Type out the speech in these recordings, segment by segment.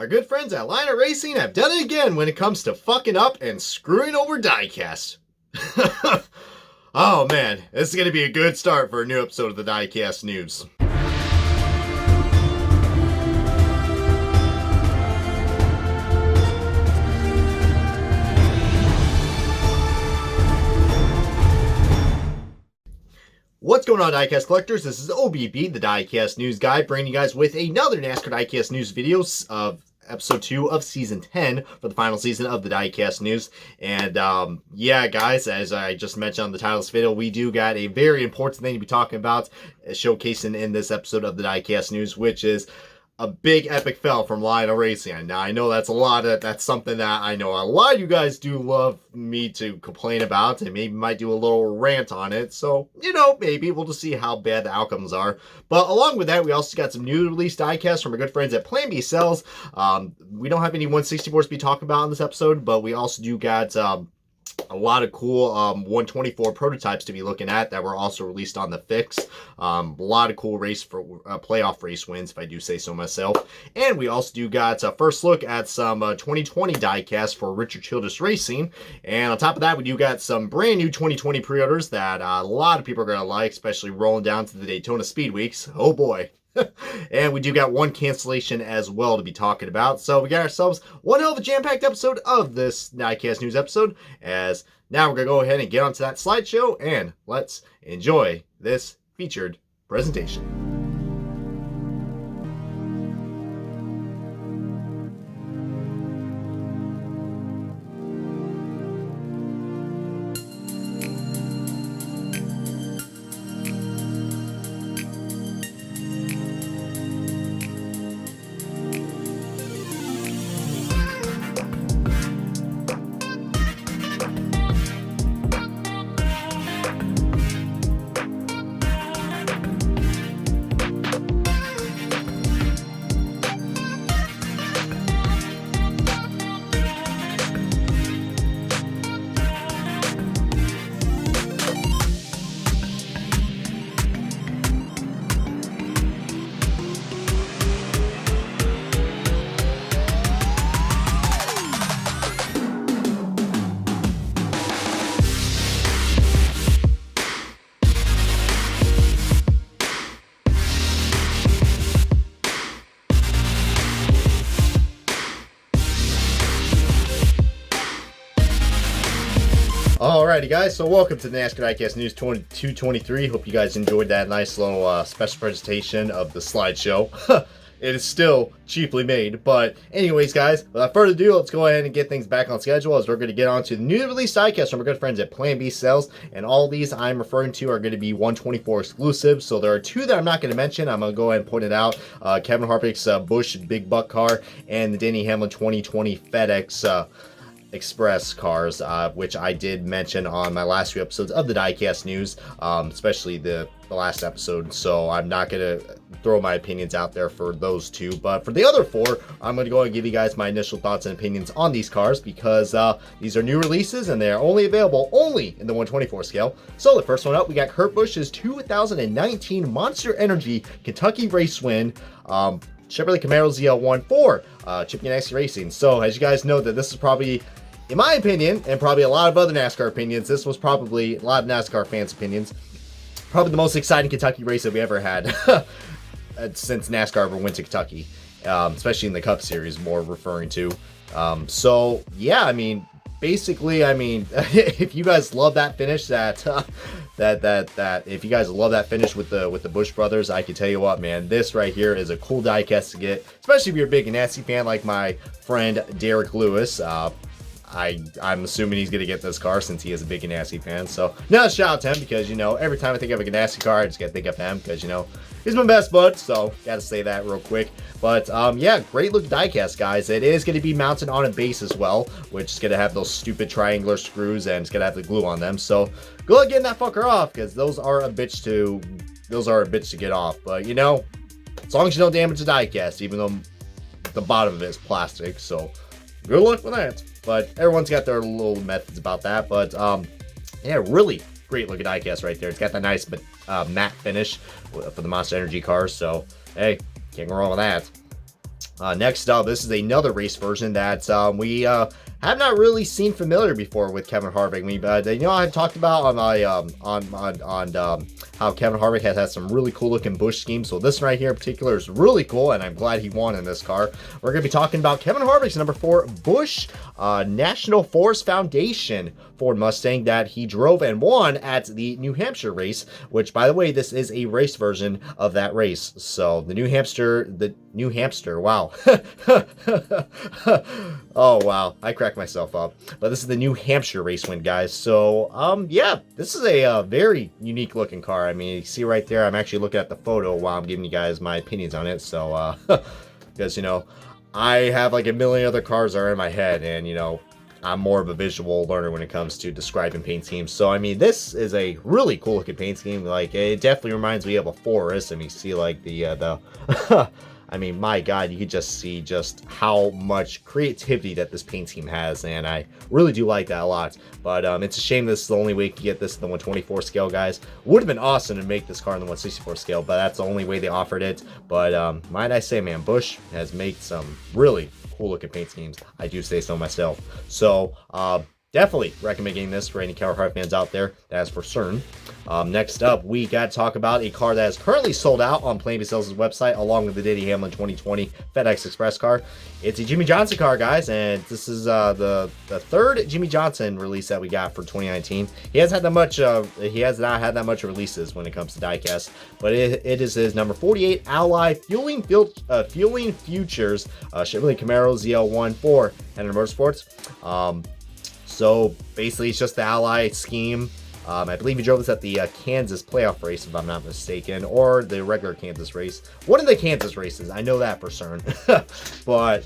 our good friends at Lionel Racing have done it again when it comes to fucking up and screwing over diecast. Oh man, this is going to be a good start for a new episode of the Diecast News. What's going on, Diecast collectors? This is OBB, the Diecast News Guy, bringing you guys with another NASCAR Diecast News videos of episode 2 of season 10 for the final season of the Diecast News. And yeah, guys, as I just mentioned on the title of this video, we do got a very important thing to be talking about, showcasing in this episode of the Diecast News, which is a big epic fail from Lionel Racing. Now, I know that's something that I know a lot of you guys do love me to complain about, and maybe might do a little rant on it. So, you know, maybe we'll just see how bad the outcomes are. But along with that, we also got some new release diecasts from our good friends at Plan B Cells. We don't have any 164s to be talking about in this episode, but we also do got a lot of cool 124 prototypes to be looking at that were also released on the fix. A lot of cool race for playoff race wins, if I do say so myself. And we also do got a first look at some 2020 diecast for Richard Childress Racing. And on top of that, we do got some brand new 2020 pre-orders that a lot of people are going to like, especially rolling down to the Daytona Speed Weeks. Oh boy. And we do got one cancellation as well to be talking about. So we got ourselves one hell of a jam-packed episode of this Diecast News episode. As now we're going to go ahead and get onto that slideshow and let's enjoy this featured presentation. Alrighty guys, so welcome to the NASCAR Diecast News 223. Hope you guys enjoyed that nice little special presentation of the slideshow. It is still cheaply made, but anyways guys, without further ado, let's go ahead and get things back on schedule as we're going to get on to the new release diecast from our good friends at Plan B Cells. And all these I'm referring to are going to be 124 exclusives. So there are two that I'm not going to mention. I'm going to go ahead and point it out. Kevin Harvick's Busch Big Buck car and the Denny Hamlin 2020 FedEx Express cars, which I did mention on my last few episodes of the Diecast News, especially the last episode. So I'm not going to throw my opinions out there for those two. But for the other four, I'm going to go and give you guys my initial thoughts and opinions on these cars because these are new releases and they're only available in the 124 scale. So the first one up, we got Kurt Busch's 2019 Monster Energy Kentucky race win. Chevrolet Camaro ZL1 for Chip Ganassi Racing. So as you guys know, that this is probably, in my opinion, and probably a lot of other NASCAR opinions, this was probably a lot of NASCAR fans' opinions, probably the most exciting Kentucky race that we ever had since NASCAR ever went to Kentucky, especially in the Cup Series, more referring to. So yeah, I mean, basically, I mean, if you guys love that finish, if you guys love that finish with the Busch brothers, I can tell you what, man, this right here is a cool diecast to get, especially if you're a big Ganassi fan like my friend Derek Lewis. I'm assuming he's going to get this car since he is a big Ganassi fan. So, now shout out to him because, you know, every time I think of a Ganassi car, I just got to think of him because, you know, he's my best bud. So, got to say that real quick. But, yeah, great looking diecast, guys. It is going to be mounted on a base as well, which is going to have those stupid triangular screws and it's going to have the glue on them. So, good luck getting that fucker off because those are a bitch to get off. But, you know, as long as you don't damage the diecast, even though the bottom of it is plastic. So, good luck with that. But everyone's got their little methods about that. But yeah, really great looking diecast right there. It's got that nice matte finish for the Monster Energy cars. So hey, can't go wrong with that. Next up, this is another race version that we have not really seen familiar before with Kevin Harvick. I've talked about on my how Kevin Harvick has had some really cool looking Busch schemes. So this right here in particular is really cool, and I'm glad he won in this car. We're going to be talking about Kevin Harvick's number 4 Busch National Forest Foundation Ford Mustang that he drove and won at the New Hampshire race, which, by the way, this is a race version of that race. So the New Hampshire, wow. Oh, wow. I cracked myself up. But this is the New Hampshire race win, guys. So, yeah, this is a very unique looking car. I mean, you see right there, I'm actually looking at the photo while I'm giving you guys my opinions on it. So, because, I have like a million other cars that are in my head, and, I'm more of a visual learner when it comes to describing paint schemes. So, I mean, this is a really cool looking paint scheme. Like, it definitely reminds me of a forest. I mean, see, like, the I mean, my God, you could just see just how much creativity that this paint scheme has, and I really do like that a lot. But it's a shame this is the only way you can get this in the 124 scale, guys. Would have been awesome to make this car in the 164 scale, but that's the only way they offered it. But might I say, man, Busch has made some really cool looking paint schemes. I do say so myself. So definitely recommend getting this for any Kevin Harvick fans out there. That's for certain. Next up, we got to talk about a car that is currently sold out on Plan B Sales' website, along with the Denny Hamlin 2020 FedEx Express car. It's a Jimmie Johnson car, guys, and this is the third Jimmie Johnson release that we got for 2019. He has not had that much releases when it comes to diecast, but it is his number 48 Ally Fueling Futures Chevrolet Camaro ZL1 for Henry Motorsports. So basically, it's just the Ally scheme. I believe he drove this at the Kansas playoff race, if I'm not mistaken, or the regular Kansas race. One of the Kansas races, I know that for certain. But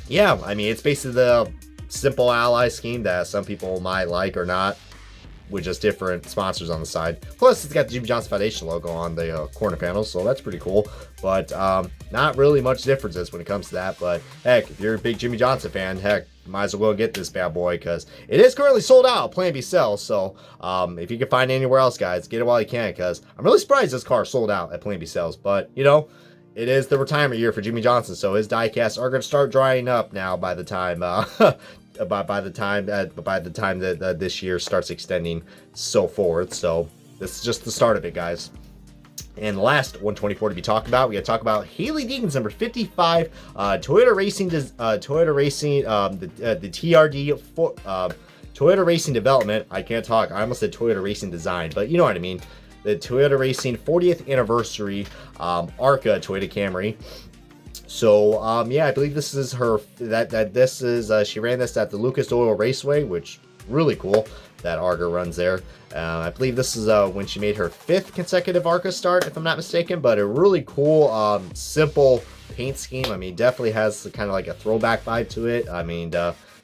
yeah, I mean, it's basically the simple Ally scheme that some people might like or not, with just different sponsors on the side. Plus, it's got the Jimmie Johnson Foundation logo on the corner panels, so that's pretty cool. But not really much differences when it comes to that. But heck, if you're a big Jimmie Johnson fan, heck, might as well get this bad boy, because it is currently sold out. Plan B sells. So if you can find it anywhere else, guys, get it while you can, because I'm really surprised this car sold out at Plan B sales. But it is the retirement year for Jimmie Johnson, so his diecasts are going to start drying up now by the time by the time that this year starts extending, so forth. So this is just the start of it, guys. And the last 124 to be talked about, we got to talk about Hailie Deegan's number 55 Toyota Racing, the TRD Toyota Racing Development. I can't talk. I almost said Toyota Racing Design, but you know what I mean. The Toyota Racing 40th anniversary ARCA Toyota Camry. So yeah, I believe this is her. She ran this at the Lucas Oil Raceway, which really cool that ARCA runs there. I believe this is when she made her 5th consecutive ARCA start, if I'm not mistaken. But a really cool, simple paint scheme. I mean, definitely has kind of like a throwback vibe to it. I mean,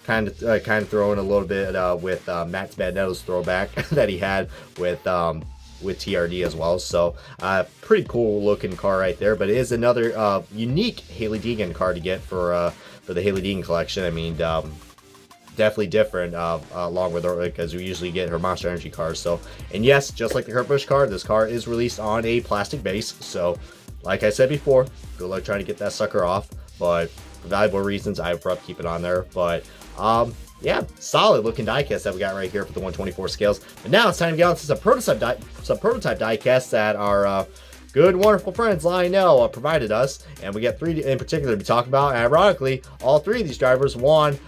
kind of throwing a little bit with Matt Spadetto's throwback that he had with TRD as well. So pretty cool looking car right there. But it is another unique Hailie Deegan car to get for the Hailie Deegan collection. I mean, definitely different along with her, because we usually get her Monster Energy cars. So, and yes, just like the Kurt Busch car, this car is released on a plastic base. So like I said before, good luck trying to get that sucker off, but for valuable reasons I prefer to keep it on there. But yeah, solid looking diecast that we got right here for the 124 scales. But now it's time to get on to some prototype diecasts that our good, wonderful friends Lionel provided us, and we got 3 in particular to be talking about. And ironically, all 3 of these drivers won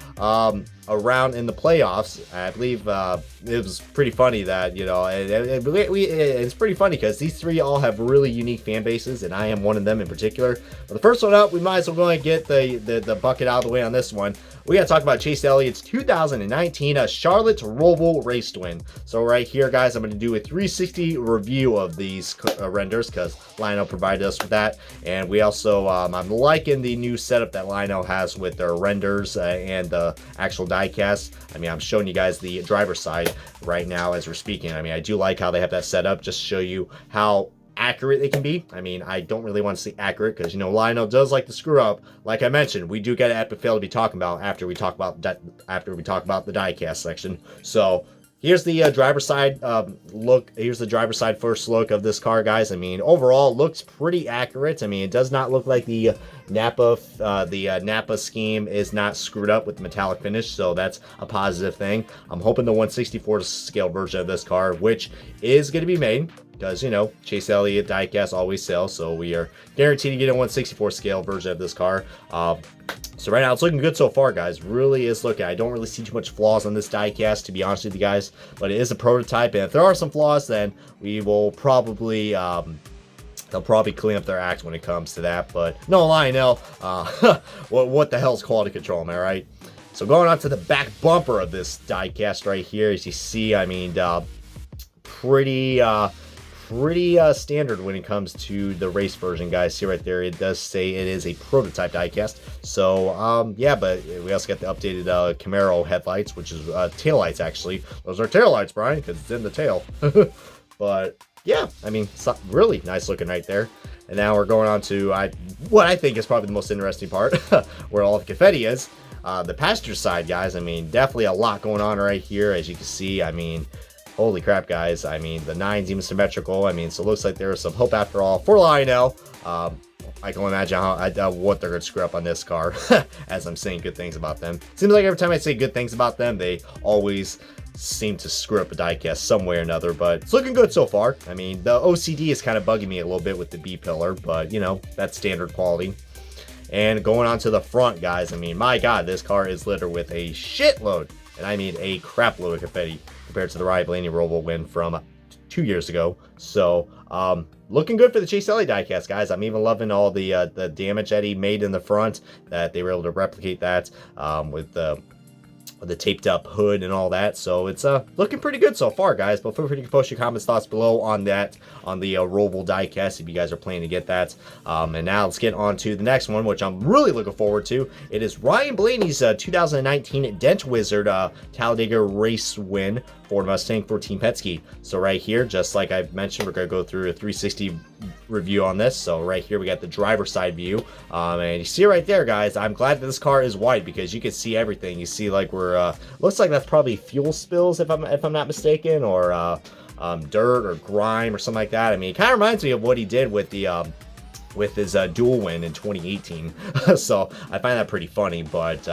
a round in the playoffs. I believe it was pretty funny that it's pretty funny because these 3 all have really unique fan bases, and I am one of them in particular. But the first one up, we might as well go and get the bucket out of the way on this one. We got to talk about Chase Elliott's 2019 Charlotte Roval race win. So right here, guys, I'm going to do a 360 review of these renders because Lionel provided us with that. And we also, I'm liking the new setup that Lionel has with their renders and the actual diecast. I mean, I'm showing you guys the driver's side right now as we're speaking. I mean, I do like how they have that set up, just to show you how accurate they can be. I mean, I don't really want to say accurate because Lionel does like to screw up. Like I mentioned, we do get an epic fail to be talking about after we talk about the diecast section. So here's the driver's side look. Here's the driver's side first look of this car, guys. I mean, overall, looks pretty accurate. I mean, it does not look like the Napa scheme is not screwed up with the metallic finish, so that's a positive thing. I'm hoping the 1/64 scale version of this car, which is going to be made, because, you know, Chase Elliott diecast always sells, so we are guaranteed to get a 1/64 scale version of this car. So right now, it's looking good so far, guys. Really is looking. I don't really see too much flaws on this diecast, to be honest with you guys, but it is a prototype, and if there are some flaws, then we will probably... they'll probably clean up their act when it comes to that, but no, Lionel, what the hell's quality control, am I right? So going on to the back bumper of this diecast right here, as you see, I mean, pretty standard when it comes to the race version, guys. See right there, it does say it is a prototype diecast. So yeah, but we also got the updated Camaro headlights, which is taillights, actually. Those are taillights, Brian, because it's in the tail. But yeah, I mean, really nice looking right there. And now we're going on to what I think is probably the most interesting part, where all the confetti is. The passenger side, guys. I mean, definitely a lot going on right here, as you can see. I mean, holy crap, guys. I mean, the 9's even symmetrical. I mean, so it looks like there's some hope after all for Lionel. I can imagine what they're going to screw up on this car, as I'm saying good things about them. Seems like every time I say good things about them, they always seem to screw up a diecast some way or another, but it's looking good so far. I mean, the OCD is kind of bugging me a little bit with the B pillar, but, you know, that's standard quality. And going on to the front, guys, I mean, my God, this car is littered with a shitload, and I mean a crap load of confetti compared to the Ryan Blaney Roval win from 2 years ago. So, looking good for the Chase Elliott diecast, guys. I'm even loving all the damage that he made in the front, that they were able to replicate that with the taped up hood and all that. So it's looking pretty good so far, guys. But feel free to post your comments, thoughts below on that, on the Roval diecast, if you guys are planning to get that. And now let's get on to the next one, which I'm really looking forward to. It is Ryan Blaney's 2019 Dent Wizard Talladega race win Ford Mustang for Team Penske. So right here, just like I mentioned, we're going to go through a 360 review on this. So right here we got the driver's side view, and you see right there, guys, I'm glad that this car is white, because you can see everything. You see, like, we're looks like that's probably fuel spills, if I'm not mistaken, or dirt or grime or something like that. I mean, it kind of reminds me of what he did with the with his dual win in 2018. So I find that pretty funny, but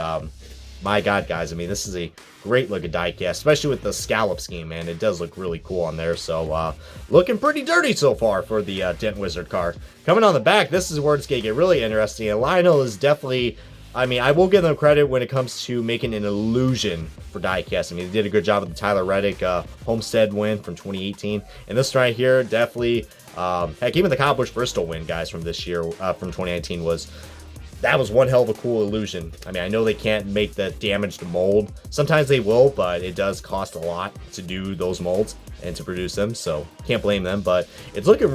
my God, guys, I mean, this is a great looking diecast, especially with the scallop scheme, man. It does look really cool on there. So looking pretty dirty so far for the Dent Wizard car. Coming on the back, this is where it's going to get really interesting. And Lionel is definitely, I mean, I will give them credit when it comes to making an illusion for diecast. I mean, they did a good job with the Tyler Reddick Homestead win from 2018. And this right here, definitely, heck, even the Kyle Busch Bristol win, guys, from this year, from 2019 that was one hell of a cool illusion. I mean, I know they can't make the damaged mold. Sometimes they will, but it does cost a lot to do those molds and to produce them, so can't blame them. But it's looking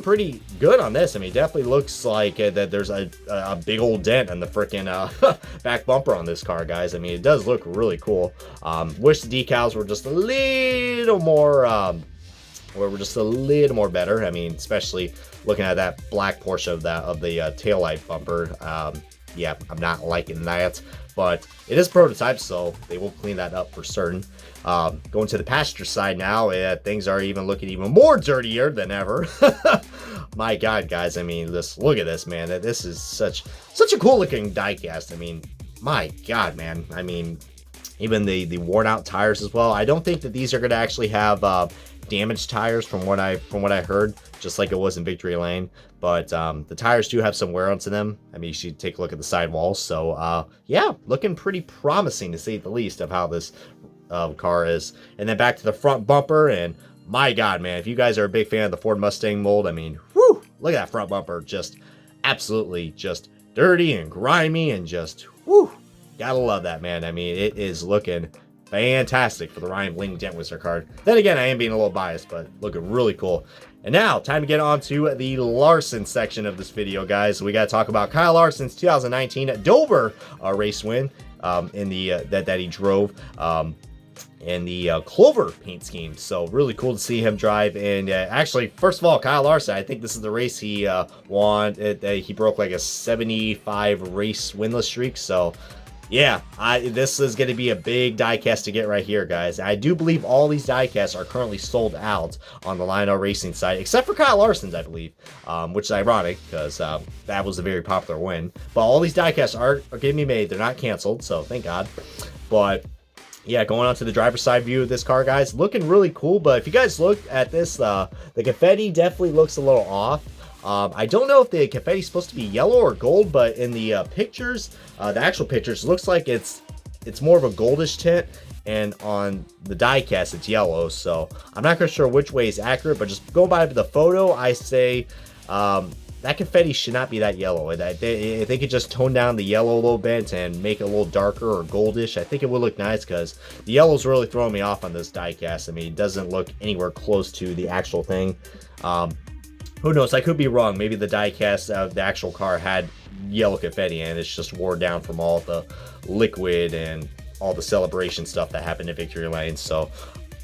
pretty good on this. I mean, it definitely looks like that there's a big old dent in the freaking back bumper on this car, guys. I mean, it does look really cool. Wish the decals were just a little more better. I mean, especially looking at that black portion of the taillight bumper. Yeah, I'm not liking that, but it is prototype, so they will clean that up for certain. Going to the passenger side now, things are even looking even more dirtier than ever. My God, guys, I mean, look at this, man. This is such a cool looking diecast. I mean, my God, man. I mean, even the worn out tires as well. I don't think that these are going to actually have damaged tires from what I heard, just like it was in Victory Lane. But the tires do have some wear onto them. I mean, you should take a look at the sidewalls. So yeah, looking pretty promising, to say the least, of how this car is. And then back to the front bumper, and my God, man, if you guys are a big fan of the Ford Mustang mold, I mean, whoo, look at that front bumper, just absolutely just dirty and grimy, and just whoo, gotta love that, man. I mean, it is looking fantastic for the Ryan Blaney Dent Wizard card. Then again, I am being a little biased, but looking really cool. And now, time to get on to the Larson section of this video, guys. We got to talk about Kyle Larson's 2019 Dover race win in the that he drove in the Clover paint scheme. So really cool to see him drive. And actually, first of all, Kyle Larson, I think this is the race he won. He broke like a 75 race winless streak. So Yeah, this is going to be a big diecast to get right here, guys. I do believe all these diecasts are currently sold out on the Lionel Racing site, except for Kyle Larson's, I believe, which is ironic because that was a very popular win. But all these diecasts are getting me made. They're not canceled, so thank God. But yeah, going on to the driver's side view of this car, guys, looking really cool. But if you guys look at this, the confetti definitely looks a little off. I don't know if the confetti is supposed to be yellow or gold, but in the pictures, the actual pictures, looks like it's more of a goldish tint, and on the diecast it's yellow. So I'm not quite sure which way is accurate, but just going by the photo, I say that confetti should not be that yellow. If they could just tone down the yellow a little bit and make it a little darker or goldish, I think it would look nice, because the yellow's really throwing me off on this diecast. I mean, it doesn't look anywhere close to the actual thing. Who knows? I could be wrong. Maybe the diecast of the actual car had yellow confetti and it's just wore down from all the liquid and all the celebration stuff that happened at Victory Lane. So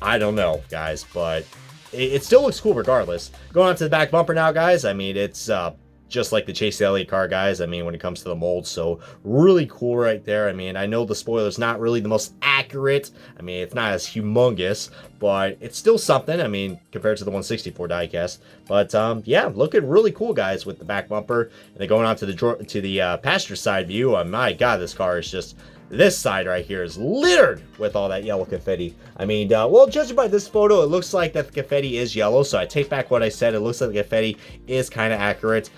I don't know, guys, but it still looks cool regardless. Going on to the back bumper now, guys. I mean, it's just like the Chase Elliott car, guys. I mean, when it comes to the mold, so really cool right there. I mean, I know the spoiler's not really the most accurate. I mean, it's not as humongous, but it's still something. I mean, compared to the 164 diecast. But yeah, looking really cool, guys, with the back bumper. And then going on to the passenger side view. My God, this car is just. This side right here is littered with all that yellow confetti. I mean, well, judging by this photo, it looks like that the confetti is yellow. So I take back what I said. It looks like the confetti is kind of accurate.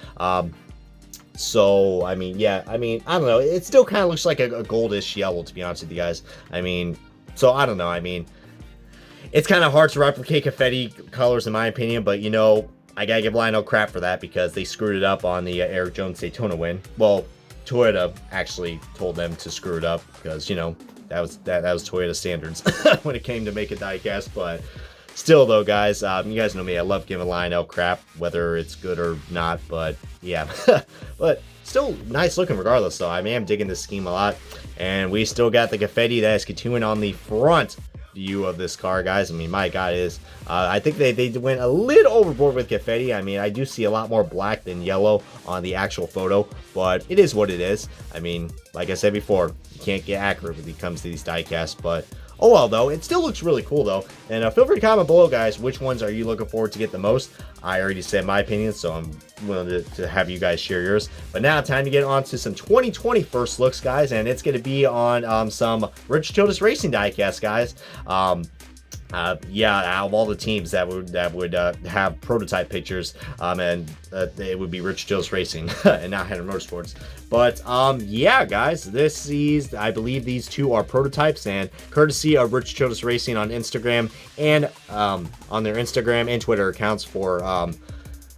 So, I mean, yeah, I mean, I don't know. It still kind of looks like a goldish yellow, to be honest with you guys. I mean, so I don't know. I mean, it's kind of hard to replicate confetti colors, in my opinion. But, you know, I got to give Lionel crap for that because they screwed it up on the Eric Jones Daytona win. Well, Toyota actually told them to screw it up because, you know, that was Toyota standards when it came to make a diecast. But still, though, guys, you guys know me. I love giving Lionel crap, whether it's good or not. But yeah, but still nice looking regardless. Though I mean, I'm digging this scheme a lot, and we still got the confetti that is continuing on the front view of this car, guys. I mean, my God, is I think they went a little overboard with confetti. I mean, I do see a lot more black than yellow on the actual photo, but it is what it is. I mean, like I said before, you can't get accurate when it comes to these diecasts, but oh well, though. It still looks really cool, though. And feel free to comment below, guys, which ones are you looking forward to get the most. I already said my opinion, so I'm willing to have you guys share yours. But now, time to get on to some 2020 first looks, guys, and it's going to be on some Rich Childress Racing diecast, guys. Yeah, out of all the teams that would have prototype pictures, and it would be Rich Childress Racing and not Henry Motorsports. But yeah, guys, I believe these two are prototypes, and courtesy of Rich Childress Racing on Instagram and on their Instagram and Twitter accounts for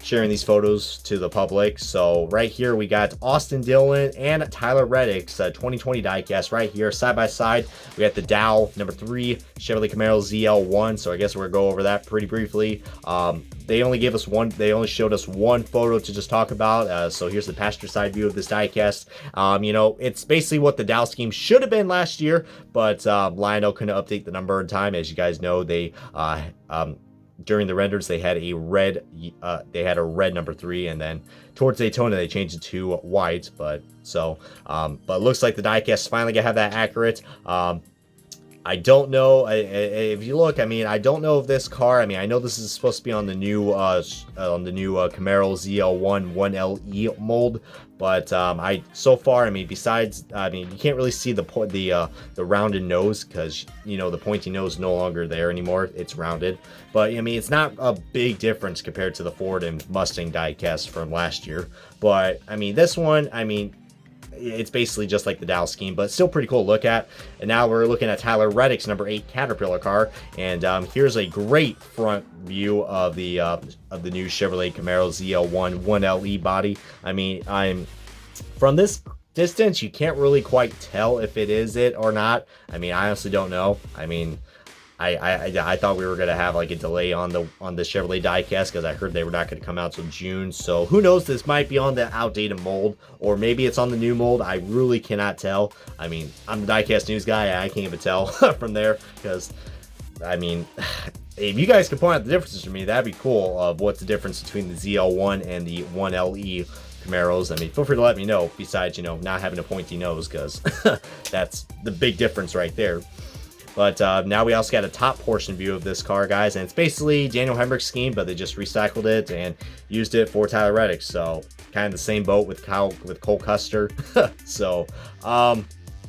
sharing these photos to the public. So right here we got Austin Dillon and Tyler Redax 2020 diecast right here side by side. We got the Dow number 3 Chevrolet Camaro ZL1. So I guess we're gonna go over that pretty briefly. They only showed us one photo to just talk about. So here's the passenger side view of this diecast. You know, it's basically what the Dow scheme should have been last year, but Lionel couldn't update the number in time. As you guys know, they during the renders they had a red number 3, and then towards Daytona they changed it to white. But it looks like the diecast is finally gonna have that accurate. I don't know if you look. I mean, I don't know if this car. I mean, I know this is supposed to be on the new Camaro ZL1 1LE mold, but so far, I mean, besides, I mean, you can't really see the rounded nose because, you know, the pointy nose is no longer there anymore. It's rounded, but I mean, it's not a big difference compared to the Ford and Mustang diecast from last year. But I mean, this one, I mean, it's basically just like the Dow scheme, but still pretty cool to look at. And now we're looking at Tyler Reddick's number 8 Caterpillar car, and here's a great front view of the new Chevrolet Camaro ZL1 1LE body. I mean, from this distance, you can't really quite tell if it is it or not. I mean, I honestly don't know. I mean, I thought we were gonna have like a delay on the Chevrolet diecast because I heard they were not gonna come out till June. So who knows? This might be on the outdated mold, or maybe it's on the new mold. I really cannot tell. I mean, I'm the diecast news guy. I can't even tell from there because, I mean, if you guys could point out the differences for me, that'd be cool. Of what's the difference between the ZL1 and the 1LE. Camaros. I mean, feel free to let me know, besides, you know, not having a pointy nose, because that's the big difference right there. But now we also got a top portion view of this car, guys, and it's basically Daniel Hemrick's scheme, but they just recycled it and used it for Tyler Reddick. So kind of the same boat with Cole Custer. So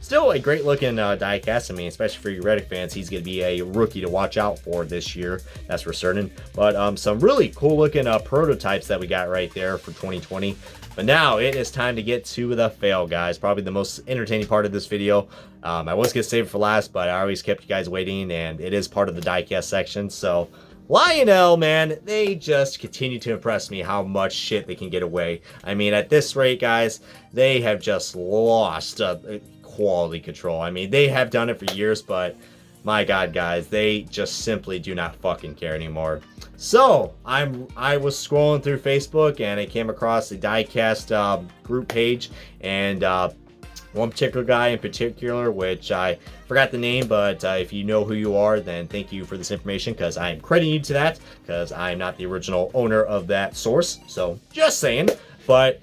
still a great looking diecast. I mean, especially for you Reddick fans, he's going to be a rookie to watch out for this year. That's for certain. But some really cool looking prototypes that we got right there for 2020. But now it is time to get to the fail, guys. Probably the most entertaining part of this video. I was going to save it for last, but I always kept you guys waiting, and it is part of the diecast section. So Lionel, man, they just continue to impress me how much shit they can get away. I mean, at this rate, guys, they have just lost quality control. I mean, they have done it for years, but my God, guys, they just simply do not fucking care anymore. So I was scrolling through Facebook and I came across the diecast group page, and one particular guy in particular, which I forgot the name, but if you know who you are, then thank you for this information, because I am crediting you to that, because I am not the original owner of that source. So just saying. But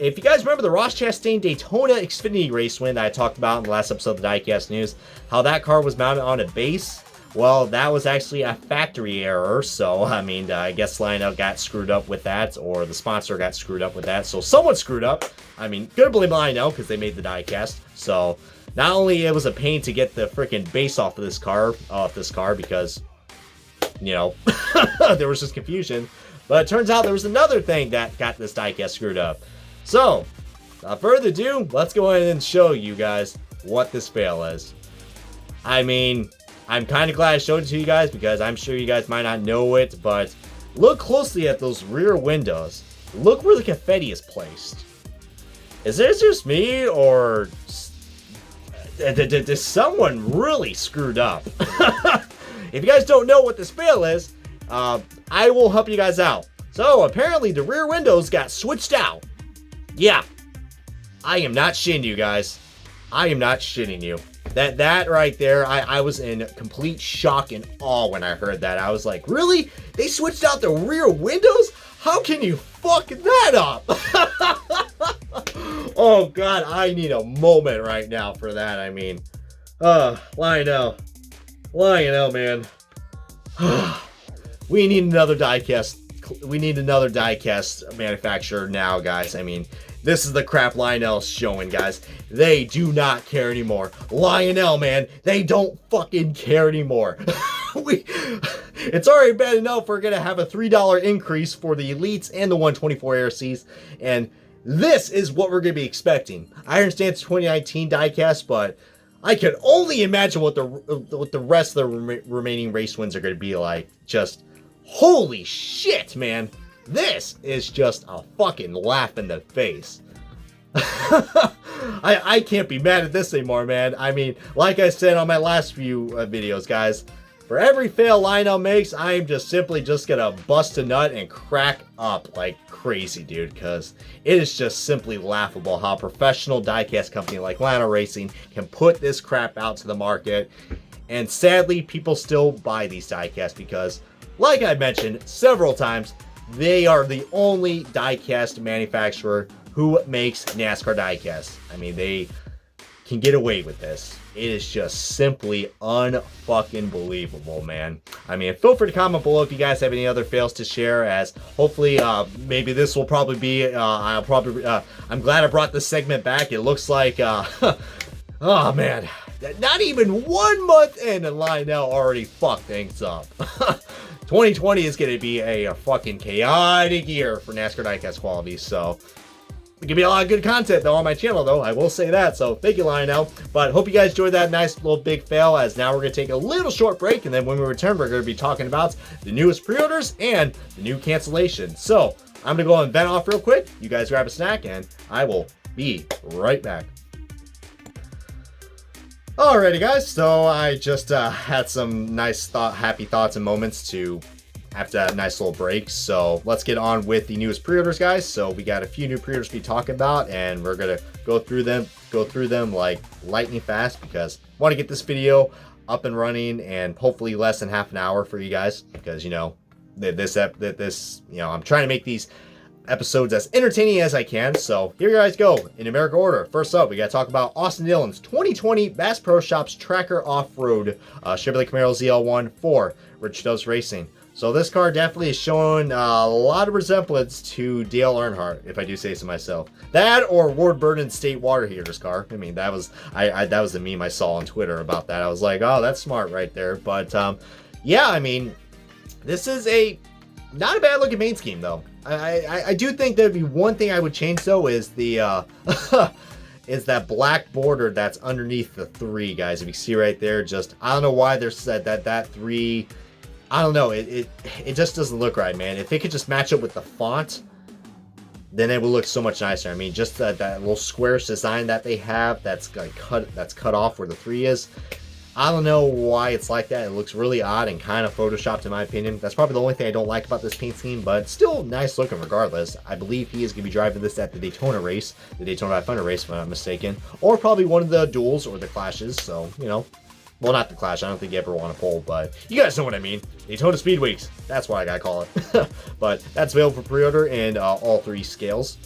if you guys remember the Ross Chastain Daytona Xfinity race win that I talked about in the last episode of the Diecast News, how that car was mounted on a base, well, that was actually a factory error. So, I mean, I guess Lionel got screwed up with that, or the sponsor got screwed up with that. So, someone screwed up. I mean, gonna blame Lionel because they made the diecast. So, not only it was a pain to get the freaking base off this car, because, you know, there was just confusion. But it turns out there was another thing that got this diecast screwed up. So, without further ado, let's go ahead and show you guys what this fail is. I mean, I'm kind of glad I showed it to you guys, because I'm sure you guys might not know it, but look closely at those rear windows. Look where the confetti is placed. Is this just me, or did someone really screwed up? If you guys don't know what this fail is, I will help you guys out. So apparently the rear windows got switched out. Yeah, I am not shitting you guys. I am not shitting you. That right there, I was in complete shock and awe when I heard that. I was like, really? They switched out the rear windows? How can you fuck that up? Oh God, I need a moment right now for that. I mean, Lionel, man. We need another diecast. We need another diecast manufacturer now, guys. I mean, this is the crap Lionel's showing, guys. They do not care anymore. Lionel, man, they don't fucking care anymore. It's already bad enough we're going to have a $3 increase for the Elites and the 124 ARCs, and this is what we're going to be expecting. I understand it's 2019 diecast, but I can only imagine what the rest of the remaining race wins are going to be like. Just holy shit, man. This is just a fucking laugh in the face. I can't be mad at this anymore, man. I mean, like I said on my last few videos, guys, for every fail Lionel makes, I am just simply gonna bust a nut and crack up like crazy, dude, because it is just simply laughable how a professional diecast company like Lionel Racing can put this crap out to the market. And sadly, people still buy these diecasts because, like I mentioned several times, they are the only diecast manufacturer who makes NASCAR diecasts. I mean, they can get away with this. It is just simply unfucking believable, man. I mean, feel free to comment below if you guys have any other fails to share, as hopefully maybe this will probably be I'm glad I brought this segment back. It looks like oh man, not even 1 month in and Lionel already fucked things up. 2020 is going to be a fucking chaotic year for NASCAR diecast quality, so it could be a lot of good content though on my channel, though, I will say that. So thank you, Lionel. But hope you guys enjoyed that nice little big fail, as now we're going to take a little short break, and then when we return, we're going to be talking about the newest pre-orders and the new cancellation. So I'm going to go and vent off real quick. You guys grab a snack, and I will be right back. Alrighty, guys, so I just had some nice happy thoughts and moments to after that nice little break. So let's get on with the newest pre-orders, guys. So we got a few new pre-orders to be talking about, and we're gonna go through them like lightning fast, because I want to get this video up and running and hopefully less than half an hour for you guys, because you know this I'm trying to make these episodes as entertaining as I can. So here you guys go in numerical order. First up, we got to talk about Austin Dillon's 2020 Bass Pro Shops Tracker Off-Road Chevrolet Camaro ZL1 for Rich Does Racing. So this car definitely is showing a lot of resemblance to Dale Earnhardt, if I do say so myself. That or Ward Burton's State Water Heaters car. I mean, that was that was the meme I saw on Twitter about that. I was like, oh, that's smart right there. But yeah, I mean, this is not a bad looking paint scheme though. I do think there'd be one thing I would change though is the is that black border that's underneath the 3, guys. If you see right there, just I don't know why there's said that 3. I don't know. It just doesn't look right, man. If it could just match up with the font, then it would look so much nicer. I mean, just that little squarish design that they have that's like cut off where the 3 is. I don't know why it's like that. It looks really odd and kind of photoshopped in my opinion. That's probably the only thing I don't like about this paint scheme, but still nice looking regardless. I believe he is going to be driving this at the Daytona race, the Daytona 500 race if I'm not mistaken, or probably one of the duels or the clashes. So, you know, well, not the Clash. I don't think you ever want to pull, but you guys know what I mean. Daytona Speed Weeks. That's what I gotta call it. But that's available for pre-order in all 3 scales.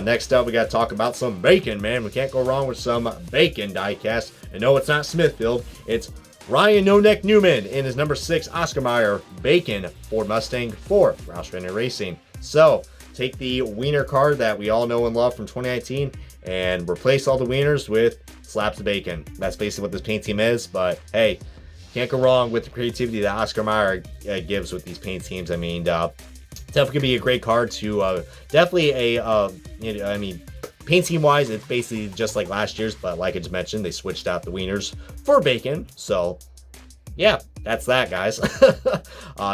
Next up, we gotta talk about some bacon, man. We can't go wrong with some bacon diecast. And no, it's not Smithfield. It's Ryan No Neck Newman in his number 6 Oscar Mayer Bacon Ford Mustang for Roush Fender Racing. So take the wiener card that we all know and love from 2019 and replace all the wieners with slabs of bacon. That's basically what this paint scheme is, but hey, can't go wrong with the creativity that Oscar Mayer gives with these paint schemes. I mean, definitely could be a great card to definitely I mean, paint scheme wise, it's basically just like last year's, but like I just mentioned, they switched out the wieners for bacon. So yeah, that's that, guys.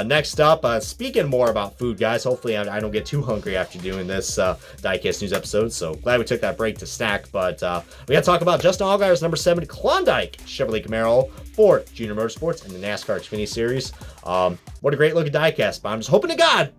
Next up, speaking more about food, guys. Hopefully I don't get too hungry after doing this Diecast News episode, so glad we took that break to snack. But we got to talk about Justin Allgaier's number 7 Klondike Chevrolet Camaro for Junior Motorsports in the NASCAR Xfinity Series. What a great looking diecast, but I'm just hoping to God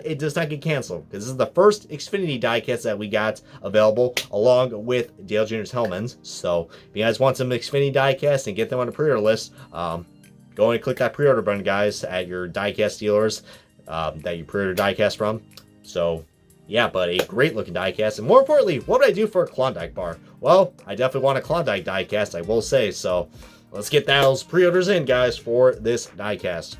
it does not get canceled, because this is the first Xfinity diecast that we got available along with Dale Jr.'s Hellmans. So if you guys want some Xfinity diecast and get them on the pre-order list, go and click that pre-order button, guys, at your diecast dealers that you pre-order diecast from. So yeah, but a great looking diecast. And more importantly, what would I do for a Klondike bar? Well, I definitely want a Klondike diecast, I will say. So let's get those pre-orders in, guys, for this diecast.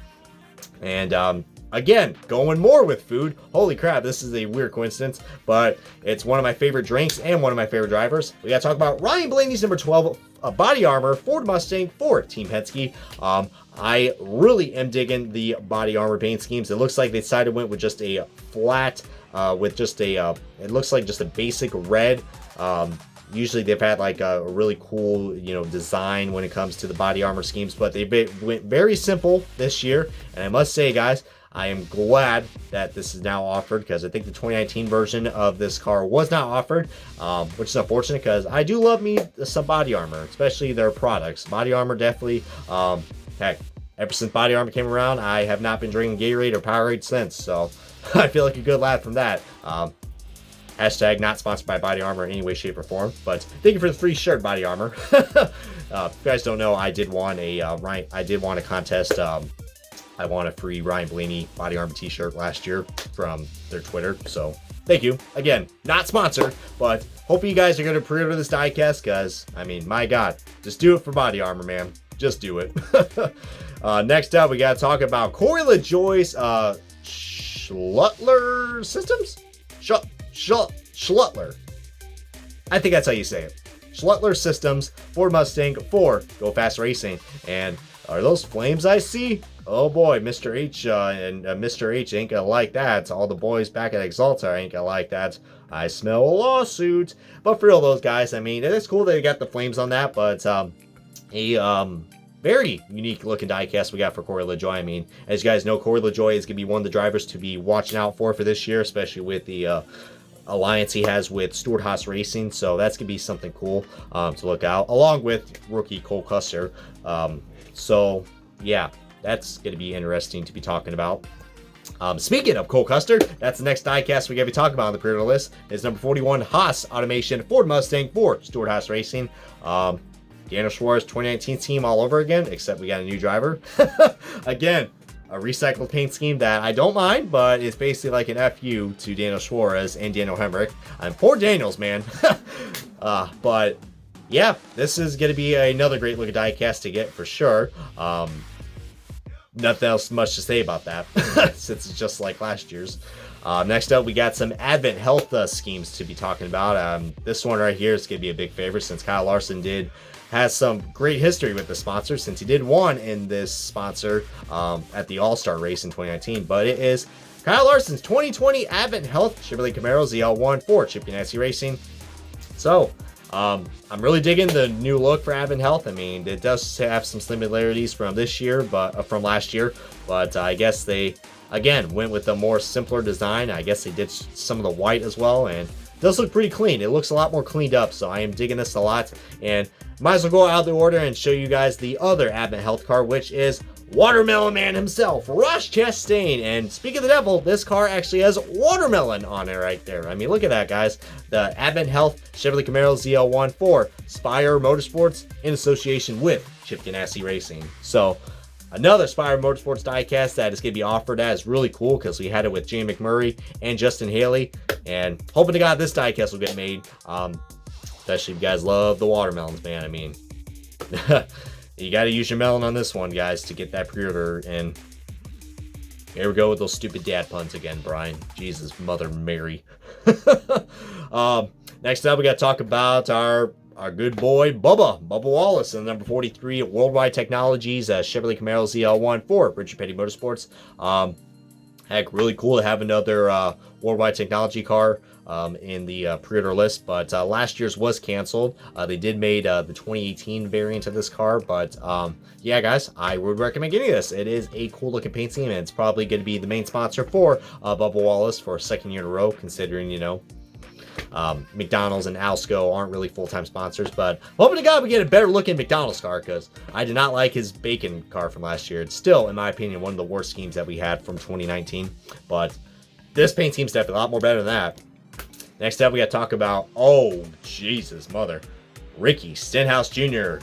And again, going more with food. Holy crap, this is a weird coincidence, but it's one of my favorite drinks and one of my favorite drivers. We got to talk about Ryan Blaney's number 12 body armor Ford Mustang for Team Penske. I really am digging the body armor paint schemes. It looks like they decided went with just a flat, with just a, it looks like just a basic red. Usually they've had like a really cool, you know, design when it comes to the body armor schemes, but they went very simple this year. And I must say, guys, I am glad that this is now offered, because I think the 2019 version of this car was not offered, which is unfortunate, because I do love me some body armor, especially their products. Body armor definitely, heck, ever since body armor came around, I have not been drinking Gatorade or Powerade since, so I feel like a good lad from that. Hashtag not sponsored by Body Armor in any way, shape, or form, but thank you for the free shirt, Body Armor. If you guys don't know, I did want a contest. I won a free Ryan Blaney Body Armor t-shirt last year from their Twitter, so thank you. Again, not sponsored, but hope you guys are going to pre-order this diecast, because, I mean, my God, just do it for Body Armor, man. Just do it. Next up, we got to talk about Corey LaJoie's Schluttler Systems? Schluttler. I think that's how you say it. Schluttler Systems Ford Mustang for Go Fast Racing. And are those flames I see? Oh boy, Mr. H and Mr. H ain't gonna like that. All the boys back at Exalta ain't gonna like that. I smell a lawsuit. But for real, those guys, I mean, it's cool they got the flames on that, but a very unique looking diecast we got for Corey LaJoie. I mean, as you guys know, Corey LaJoie is gonna be one of the drivers to be watching out for this year, especially with the alliance he has with Stewart Racing, so that's gonna be something cool to look out, along with rookie Cole Custer. So yeah, that's gonna be interesting to be talking about. Speaking of Cole Custer, that's the next diecast we're gonna be talking about on the pre-order list. Is number 41 Haas Automation Ford Mustang for Stewart Racing. Daniel Suarez 2019 team all over again, except we got a new driver. Again, a recycled paint scheme that I don't mind, but it's basically like an FU to Daniel Suarez and Daniel Hemrick. Poor Daniels, man. But yeah, this is going to be another great looking diecast to get for sure. Nothing else much to say about that since it's just like last year's. Next up, we got some Advent Health schemes to be talking about. This one right here is going to be a big favorite since Kyle Larson has some great history with the sponsor since he did one in this sponsor at the All-Star race in 2019. But it is Kyle Larson's 2020 Advent Health Chevrolet Camaro ZL1 for Chip Ganassi Racing. So, I'm really digging the new look for Avid Health. I mean, it does have some similarities from this year, but from last year. But I guess they, again, went with a more simpler design. I guess they did some of the white as well, and it does look pretty clean. It looks a lot more cleaned up, so I am digging this a lot. And might as well go out of the order and show you guys the other Avid Health car, which is Watermelon Man himself, Ross Chastain. And speaking of the devil, this car actually has watermelon on it right there. I mean, look at that, guys. The Advent Health Chevrolet Camaro ZL1 for Spire Motorsports in association with Chip Ganassi Racing. So another Spire Motorsports diecast that is going to be offered at is really cool because we had it with Jay McMurray and Justin Haley. And hoping to God this diecast will get made. Especially if you guys love the watermelons, man. I mean, you got to use your melon on this one, guys, to get that pre-order. And here we go with those stupid dad puns again, Brian. Jesus, Mother Mary. Next up, we got to talk about our good boy, Bubba Wallace, in the number 43 at Worldwide Technologies, Chevrolet Camaro ZL1 for Richard Petty Motorsports. Heck, really cool to have another Worldwide Technology car in the pre-order list, but last year's was canceled. They did made the 2018 variant of this car, but yeah, guys, I would recommend getting this. It is a cool looking paint scheme, and it's probably going to be the main sponsor for Bubba Wallace for a second year in a row, considering, you know, McDonald's and Alsco aren't really full-time sponsors. But hoping to God we get a better looking McDonald's car, because I did not like his bacon car from last year. It's still, in my opinion, one of the worst schemes that we had from 2019, but this paint scheme's definitely a lot more better than that. Next up, we got to talk about, oh, Jesus, mother, Ricky Stenhouse Jr.,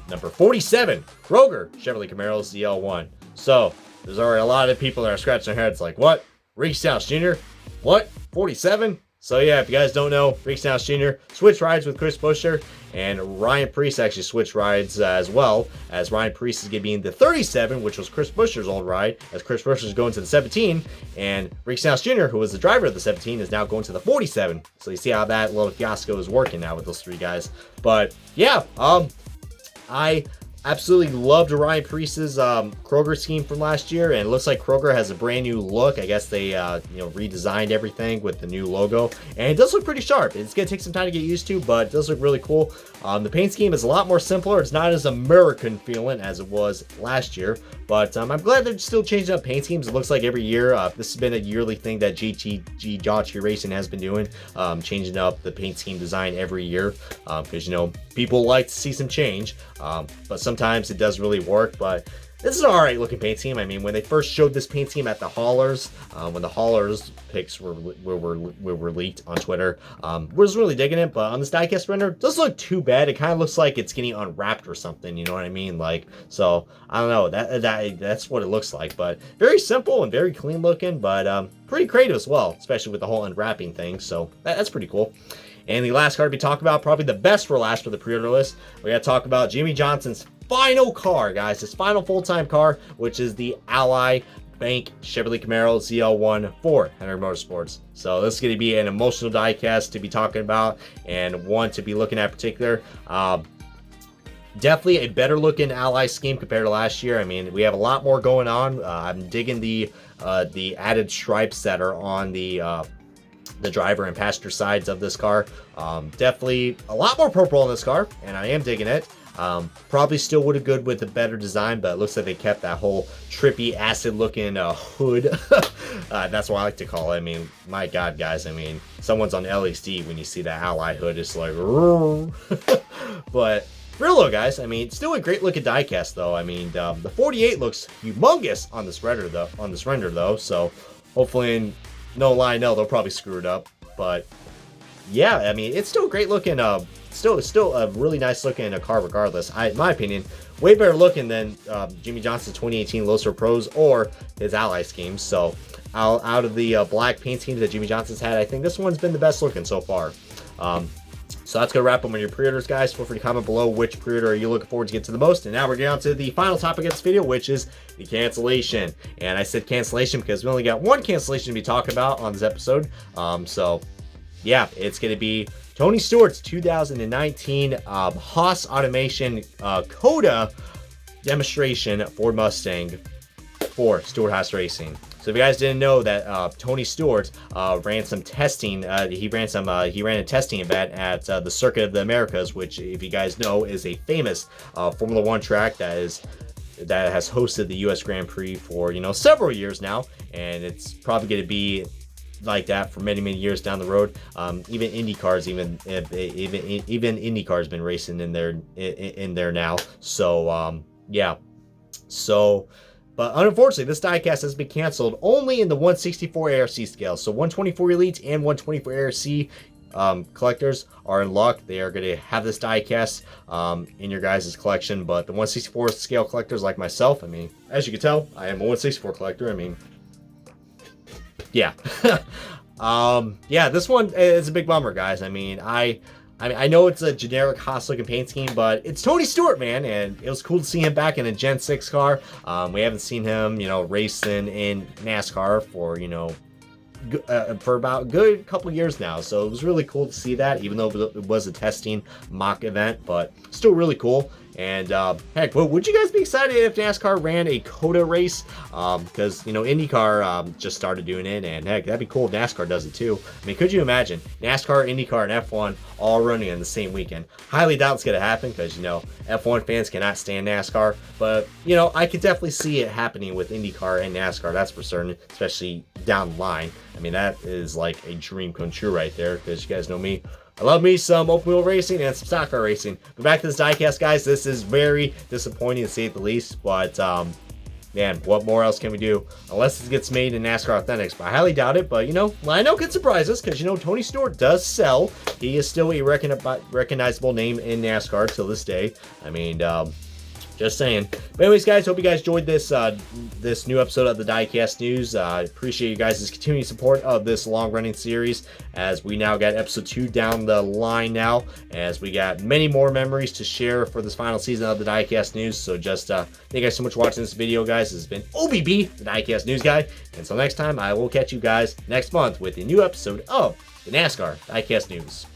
number 47, Kroger Chevrolet Camaro ZL1. So, there's already a lot of people that are scratching their heads like, what? Ricky Stenhouse Jr.? What? 47? So, yeah, if you guys don't know, Ricky Stenhouse Jr. switched rides with Chris Buescher, and Ryan Preece actually switched rides as well, as Ryan Preece is going to be in the 37, which was Chris Buescher's old ride, as Chris Buescher is going to the 17, and Ricky Stenhouse Jr., who was the driver of the 17, is now going to the 47. So you see how that little fiasco is working now with those three guys. But yeah, I absolutely loved Ryan Preece's Kroger scheme from last year, and it looks like Kroger has a brand new look. I guess they redesigned everything with the new logo, and it does look pretty sharp. It's gonna take some time to get used to, but it does look really cool. The paint scheme is a lot more simpler. It's not as American feeling as it was last year, but I'm glad they're still changing up paint schemes. It looks like every year, this has been a yearly thing that GTG Jotchi Racing has been doing, changing up the paint scheme design every year, because you know people like to see some change, but sometimes it does really work. But this is an alright looking paint scheme. I mean, when they first showed this paint scheme at the Haulers, when the Haulers pics were leaked on Twitter, was really digging it. But on this diecast render, it doesn't look too bad. It kind of looks like it's getting unwrapped or something. You know what I mean? Like, so I don't know. That's what it looks like. But very simple and very clean looking, but pretty creative as well, especially with the whole unwrapping thing. So that's pretty cool. And the last card we talk about, probably the best for last for the pre-order list, we got to talk about Jimmie Johnson's final car, guys. His final full-time car, which is the Ally Bank Chevrolet Camaro ZL1 for Henry Motorsports. So this is going to be an emotional diecast to be talking about, and one to be looking at particular. Definitely a better looking Ally scheme compared to last year. I mean, we have a lot more going on. I'm digging the added stripes that are on the driver and passenger sides of this car. Definitely a lot more purple in this car, and I am digging it. Probably still would have good with a better design, but it looks like they kept that whole trippy acid looking hood. That's what I like to call it. I mean, my God, guys, I mean, someone's on LSD when you see that Ally hood. It's like, but real low, guys. I mean, still a great looking diecast though. I mean, the 48 looks humongous on this render though. So hopefully, no Lionel, they'll probably screw it up, but yeah, I mean, it's still a great looking, still a really nice looking car regardless. In my opinion, way better looking than Jimmie Johnson's 2018 Loser Pros or his Ally schemes. So out of the black paint schemes that Jimmie Johnson's had, I think this one's been the best looking so far. So that's going to wrap up on your pre-orders, guys. Feel free to comment below which pre-order are you looking forward to get to the most. And now we're down to the final topic of this video, which is the cancellation. And I said cancellation because we only got one cancellation to be talking about on this episode. So yeah, it's going to be Tony Stewart's 2019 Haas Automation COTA demonstration Ford Mustang for Stewart Haas Racing. So if you guys didn't know that Tony Stewart ran some testing, he ran a testing event at the Circuit of the Americas, which, if you guys know, is a famous Formula One track that has hosted the U.S. Grand Prix for several years now, and it's probably going to be like that for many years down the road. Even IndyCar's even IndyCar's been racing in there now. So yeah, so. But unfortunately, this diecast has been canceled only in the 164 ARC scale. So 124 Elites and 124 ARC collectors are in luck. They are going to have this diecast in your guys' collection. But the 164 scale collectors like myself, I mean, as you can tell, I am a 164 collector. I mean, yeah. Yeah, this one is a big bummer, guys. I mean, I know it's a generic Haas looking paint scheme, but it's Tony Stewart, man, and it was cool to see him back in a Gen 6 car. We haven't seen him, racing in NASCAR for about a good couple years now, so it was really cool to see that, even though it was a testing mock event, but still really cool. And heck, would you guys be excited if NASCAR ran a COTA race? Because IndyCar just started doing it, and heck, that'd be cool if NASCAR does it too. I mean, could you imagine NASCAR, IndyCar, and F1 all running in the same weekend? Highly doubt it's gonna happen because F1 fans cannot stand NASCAR, but I could definitely see it happening with IndyCar and NASCAR. That's for certain, especially down the line. I mean, that is like a dream come true right there, because you guys know me. I love me some open wheel racing and some stock car racing. But back to this diecast, guys. This is very disappointing to say the least. But man, what more else can we do? Unless it gets made in NASCAR Authentics. But I highly doubt it. But Lionel could surprise us, because Tony Stewart does sell. He is still a recognizable name in NASCAR till this day. I mean, just saying. But anyways, guys, hope you guys enjoyed this this new episode of the Diecast News. I appreciate you guys' continuing support of this long-running series, as we now got episode 2 down the line now, as we got many more memories to share for this final season of the Diecast News. So just thank you guys so much for watching this video, guys. This has been OBB, the Diecast News Guy. Until next time, I will catch you guys next month with a new episode of the NASCAR Diecast News.